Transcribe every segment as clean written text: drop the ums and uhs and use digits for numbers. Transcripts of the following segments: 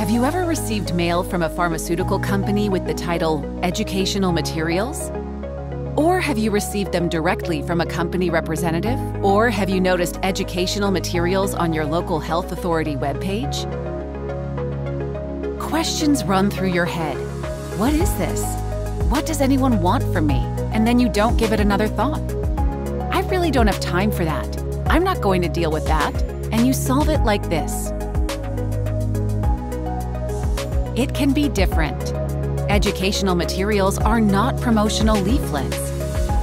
Have you ever received mail from a pharmaceutical company with the title Educational Materials? Or have you received them directly from a company representative? Or have you noticed educational materials on your local health authority webpage? Questions run through your head. What is this? What does anyone want from me? And then you don't give it another thought. I really don't have time for that. I'm not going to deal with that. And you solve it like this. It can be different. Educational materials are not promotional leaflets.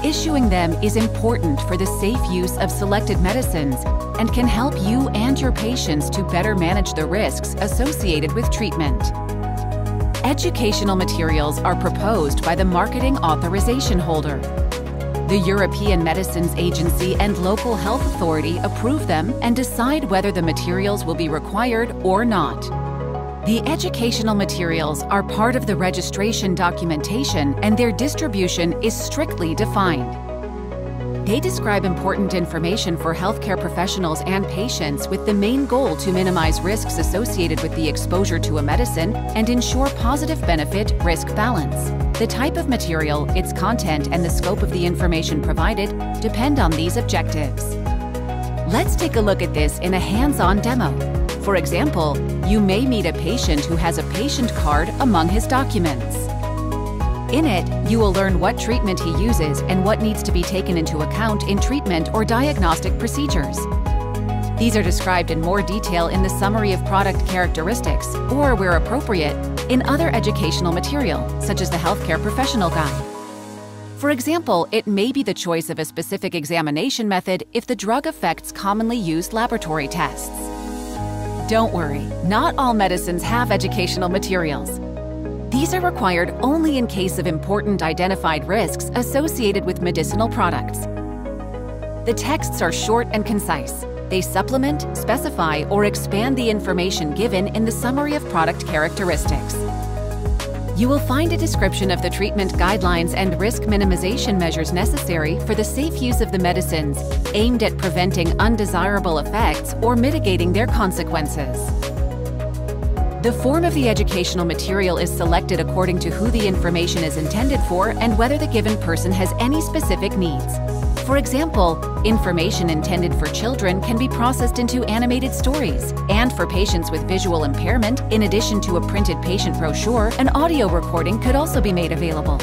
Issuing them is important for the safe use of selected medicines and can help you and your patients to better manage the risks associated with treatment. Educational materials are proposed by the marketing authorization holder. The European Medicines Agency and local health authority approve them and decide whether the materials will be required or not. The educational materials are part of the registration documentation and their distribution is strictly defined. They describe important information for healthcare professionals and patients with the main goal to minimize risks associated with the exposure to a medicine and ensure positive benefit-risk balance. The type of material, its content, and the scope of the information provided depend on these objectives. Let's take a look at this in a hands-on demo. For example, you may meet a patient who has a patient card among his documents. In it, you will learn what treatment he uses and what needs to be taken into account in treatment or diagnostic procedures. These are described in more detail in the summary of product characteristics or, where appropriate, in other educational material, such as the Healthcare Professional Guide. For example, it may be the choice of a specific examination method if the drug affects commonly used laboratory tests. Don't worry, not all medicines have educational materials. These are required only in case of important identified risks associated with medicinal products. The texts are short and concise. They supplement, specify, or expand the information given in the summary of product characteristics. You will find a description of the treatment guidelines and risk minimization measures necessary for the safe use of the medicines, aimed at preventing undesirable effects or mitigating their consequences. The form of the educational material is selected according to who the information is intended for and whether the given person has any specific needs. For example, information intended for children can be processed into animated stories, and for patients with visual impairment, in addition to a printed patient brochure, an audio recording could also be made available.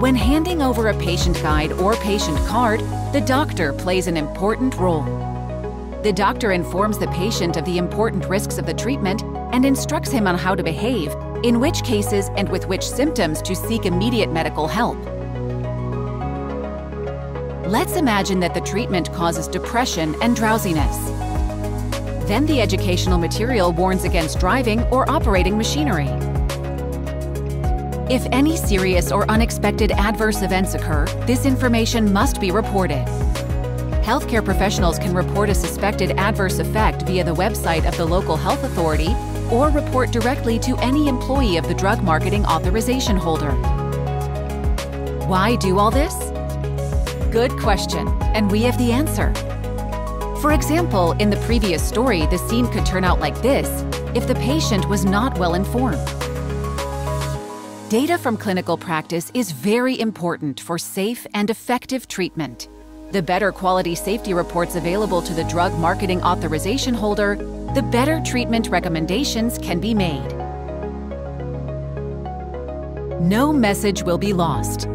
When handing over a patient guide or patient card, the doctor plays an important role. The doctor informs the patient of the important risks of the treatment and instructs him on how to behave, in which cases and with which symptoms to seek immediate medical help. Let's imagine that the treatment causes depression and drowsiness. Then the educational material warns against driving or operating machinery. If any serious or unexpected adverse events occur, this information must be reported. Healthcare professionals can report a suspected adverse effect via the website of the local health authority or report directly to any employee of the drug marketing authorization holder. Why do all this? Good question, and we have the answer. For example, in the previous story, the scene could turn out like this if the patient was not well informed. Data from clinical practice is very important for safe and effective treatment. The better quality safety reports available to the drug marketing authorization holder, the better treatment recommendations can be made. No message will be lost.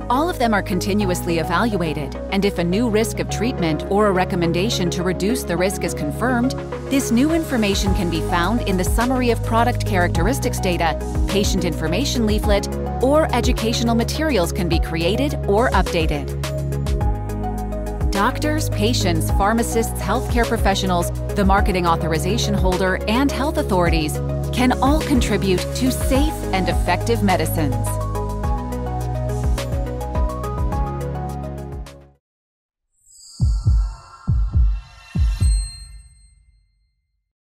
All of them are continuously evaluated, and if a new risk of treatment or a recommendation to reduce the risk is confirmed, this new information can be found in the summary of product characteristics data, patient information leaflet, or educational materials can be created or updated. Doctors, patients, pharmacists, healthcare professionals, the marketing authorization holder, and health authorities can all contribute to safe and effective medicines.